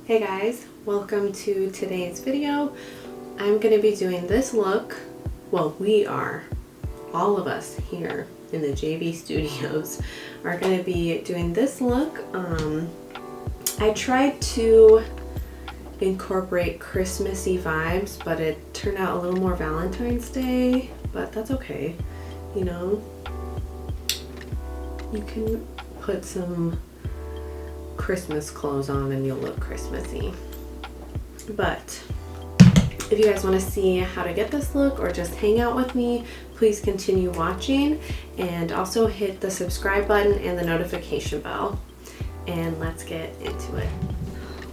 Hey guys, welcome to today's video. I'm going to be doing this look. Well, we are. All of us here in the JB Studios are going to be doing this look. I tried to incorporate Christmassy vibes, but it turned out a little more Valentine's Day, but that's okay. You know, you can put some Christmas clothes on and you'll look Christmassy. But if you guys want to see how to get this look or just hang out with me, please continue watching and also hit the subscribe button and the notification bell. And let's get into it.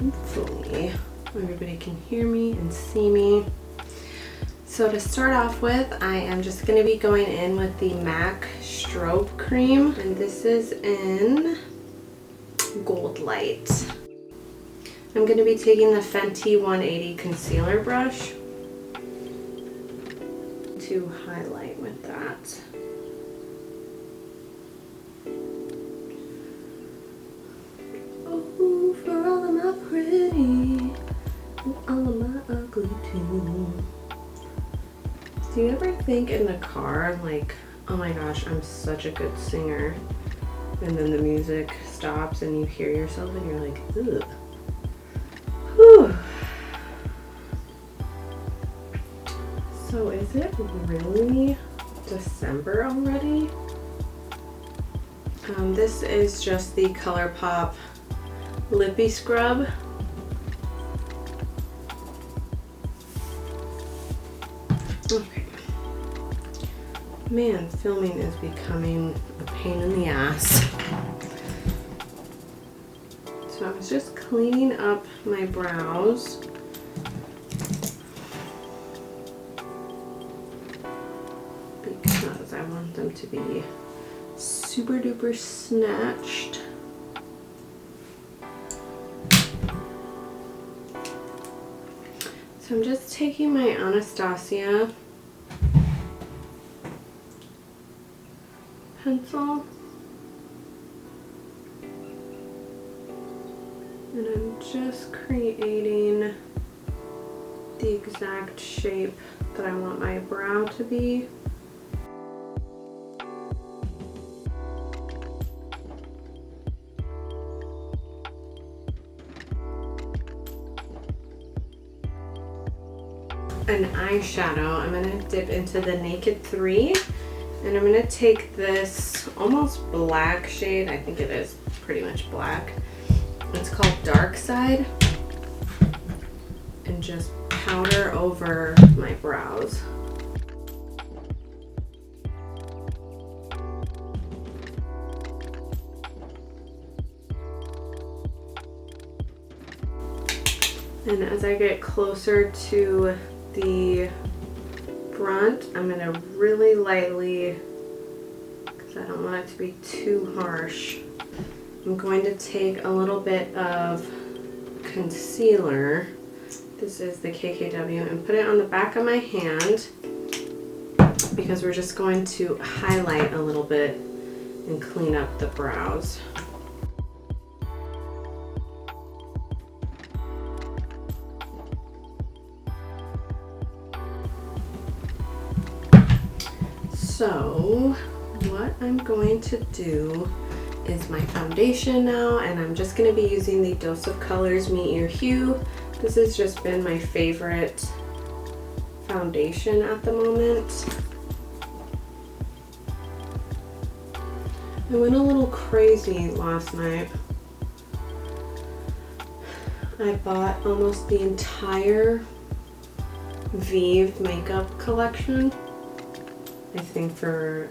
Hopefully everybody can hear me and see me. So to start off with, I am just going to be going in with the MAC Strobe Cream, and this is in Gold Light. I'm going to be taking the Fenty 180 concealer brush to highlight with that. Oh, for all of my pretty and all of my ugly too. Do you ever think in the car, like, oh my gosh, I'm such a good singer, and then the music stops and you hear yourself and you're like, ugh. Whew. So is it really December already? This is just the ColourPop Lippy Scrub. Okay. Man, filming is becoming a pain in the ass. So I was just cleaning up my brows. Because I want them to be super duper snatched. So I'm just taking my Anastasia pencil and I'm just creating the exact shape that I want my brow to be. An eyeshadow, I'm going to dip into the Naked 3 and I'm going to take this almost black shade, I think it is pretty much black, it's called Dark Side, and just powder over my brows. And as I get closer to the front, I'm going to really lightly, because I don't want it to be too harsh, I'm going to take a little bit of concealer. This is the KKW, and put it on the back of my hand because we're just going to highlight a little bit and clean up the brows. So what I'm going to do is my foundation now, and I'm just going to be using the Dose of Colors Me Ear Hue. This has just been my favorite foundation at the moment. I went a little crazy last night. I bought almost the entire Vive makeup collection. I think for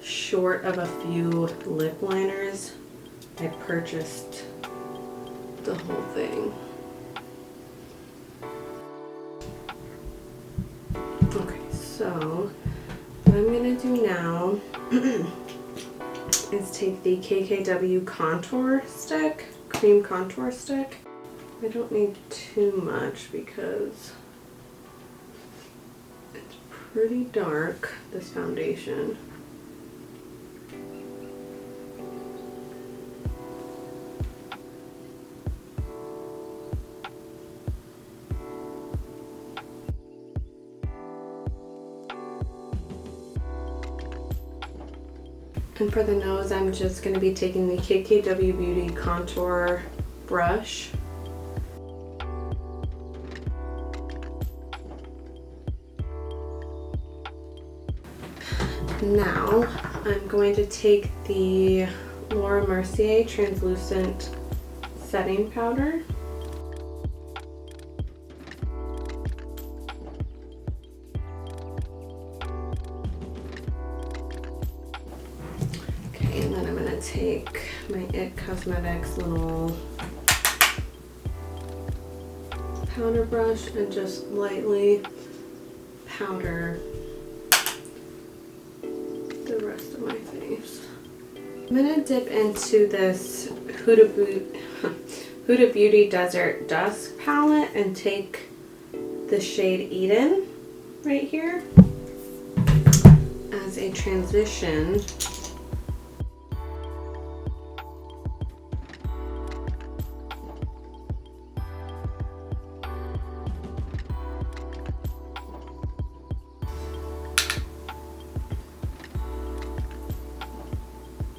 short of a few lip liners, I purchased the whole thing. Okay, so what I'm gonna do now is take the KKW contour stick, cream contour stick. I don't need too much because it's pretty dark, this foundation. And for the nose, I'm just going to be taking the KKW Beauty contour brush. Now I'm going to take the Mercier translucent setting powder. Okay, and then I'm going to take my It Cosmetics little powder brush and just lightly powder the rest of my face. I'm going to dip into this Huda Beauty Desert Dusk palette and take the shade Eden right here as a transition.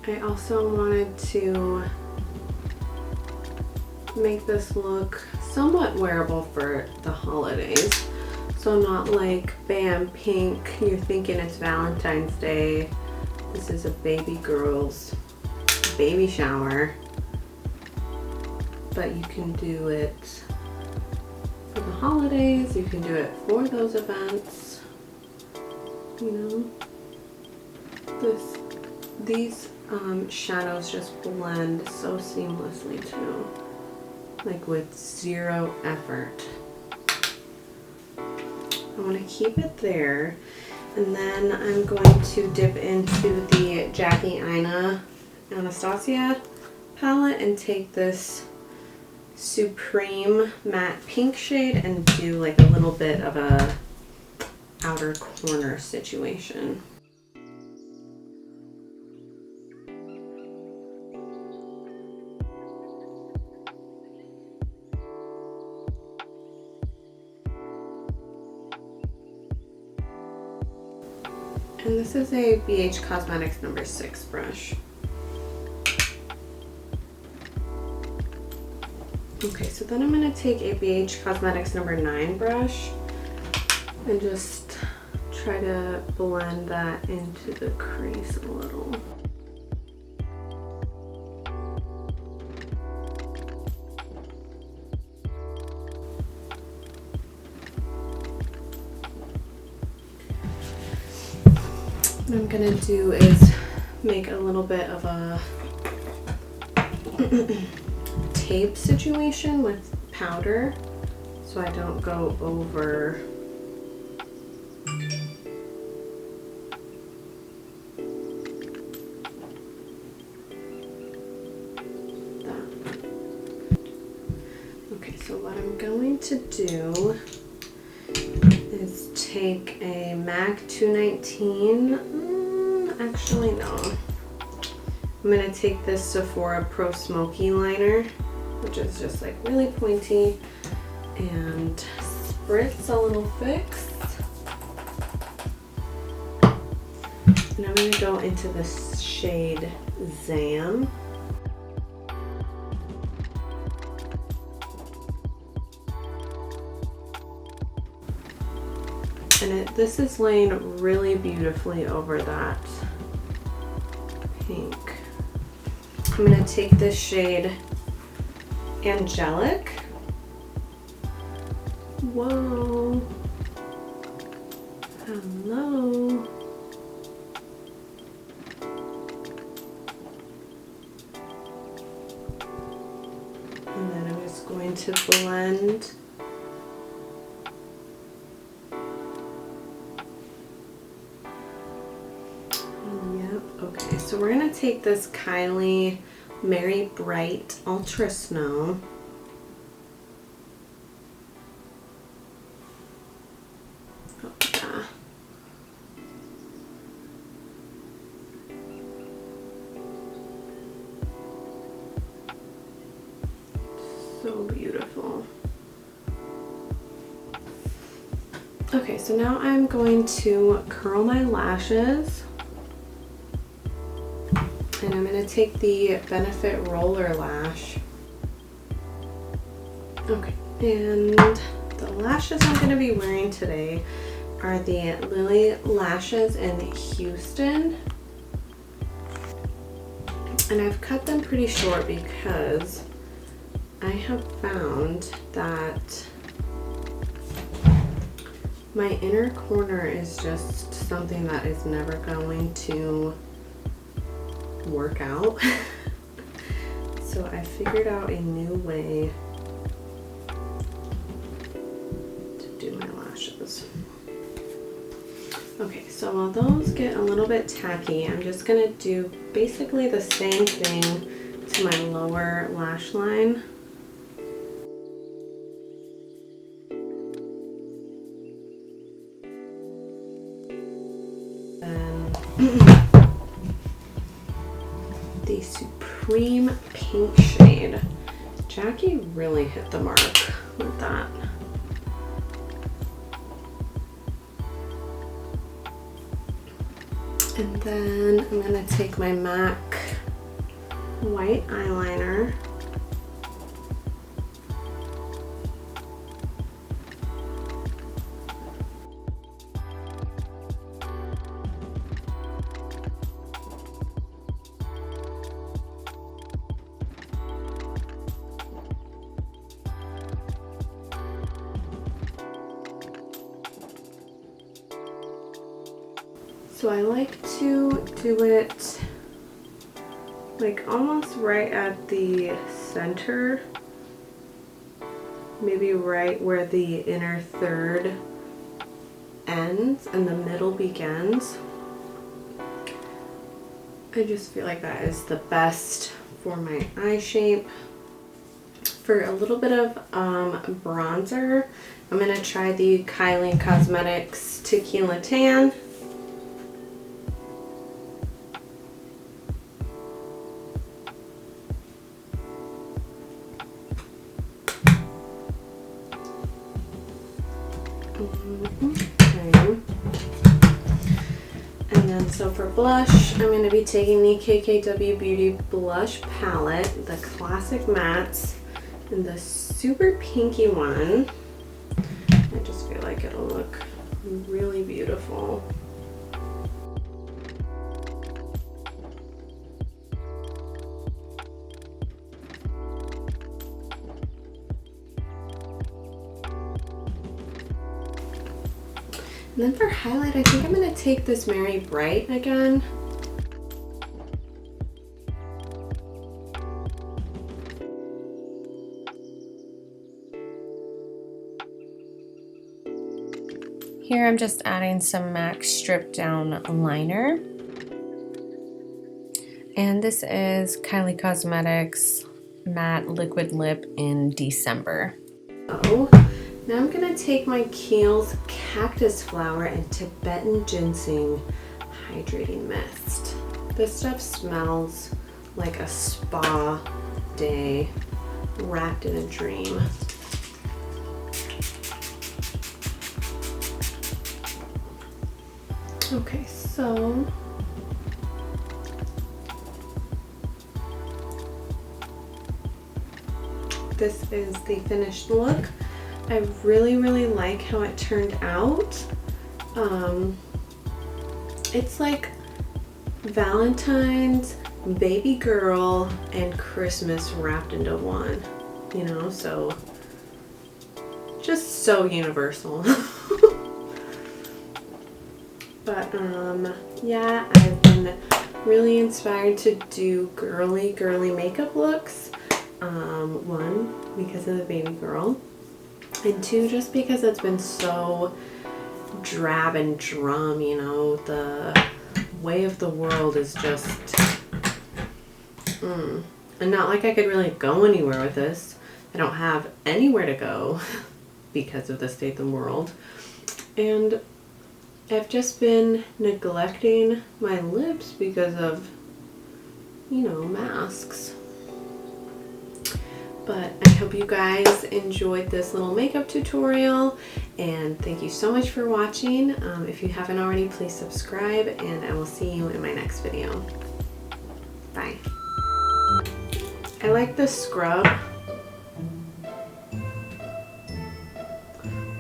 I also wanted to make this look somewhat wearable for the holidays. So not like, bam, pink, you're thinking it's Valentine's Day. This is a baby girl's baby shower. But you can do it for the holidays, you can do it for those events. You know, these shadows just blend so seamlessly too, like with zero effort. I want to keep it there, and then I'm going to dip into the ABHxJACKIEAINA Anastasia palette and take this Supreme matte pink shade and do like a little bit of a outer corner situation. And this is a BH Cosmetics number 6 brush. Okay, so then I'm going to take a BH Cosmetics number 9 brush and just try to blend that into the crease a little. What I'm gonna do is make a little bit of a tape situation with powder so I don't go over that. Okay, so what I'm going to do is take a MAC 219. Actually, no. I'm going to take this Sephora Pro Smoky liner, which is just like really pointy, and spritz a little fix. And I'm going to go into the shade Zam. And this is laying really beautifully over that pink. I'm going to take this shade Angelic. Whoa. Hello. And then I'm just going to blend Okay, so we're going to take this Kylie Merry Bright Ultra Snow. Oh, yeah. So beautiful. Okay, so now I'm going to curl my lashes. And I'm going to take the Benefit Roller Lash. Okay, and the lashes I'm going to be wearing today are the Lily Lashes in Houston. And I've cut them pretty short because I have found that my inner corner is just something that is never going to work out. So I figured out a new way to do my lashes. Okay, so while those get a little bit tacky, I'm just gonna do basically the same thing to my lower lash line. The Supreme Pink shade. Jackie really hit the mark with that. And then I'm going to take my MAC white eyeliner. So I like to do it like almost right at the center, maybe right where the inner third ends and the middle begins. I just feel like that is the best for my eye shape. For a little bit of bronzer, I'm going to try the Kylie Cosmetics Tequila Tan. Okay. And then so for blush, I'm going to be taking the KKW Beauty Blush Palette, the Classic Mattes, and the super pinky one. I just feel like it'll look really beautiful. And then for highlight, I think I'm going to take this Mary Bright again. Here I'm just adding some MAC Strip Down Liner. And this is Kylie Cosmetics Matte Liquid Lip in December. Oh. Now I'm going to take my Kiehl's Cactus Flower and Tibetan Ginseng Hydrating Mist. This stuff smells like a spa day wrapped in a dream. Okay, so this is the finished look. I really like how it turned out. It's like Valentine's, Baby Girl, and Christmas wrapped into one, you know, so just so universal. But yeah, I've been really inspired to do girly makeup looks. One, because of the Baby Girl. And two, just because it's been so drab and drum, you know, the way of the world is just, and not like I could really go anywhere with this. I don't have anywhere to go because of the state of the world. And I've just been neglecting my lips because of, you know, masks. But I hope you guys enjoyed this little makeup tutorial, and thank you so much for watching. If you haven't already, please subscribe, and I will see you in my next video. Bye. I like the scrub.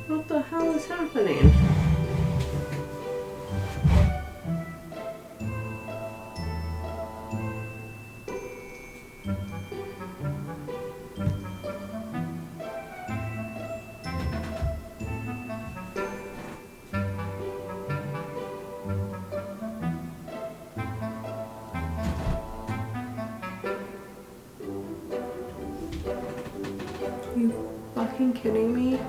What the hell is happening? You fucking kidding me?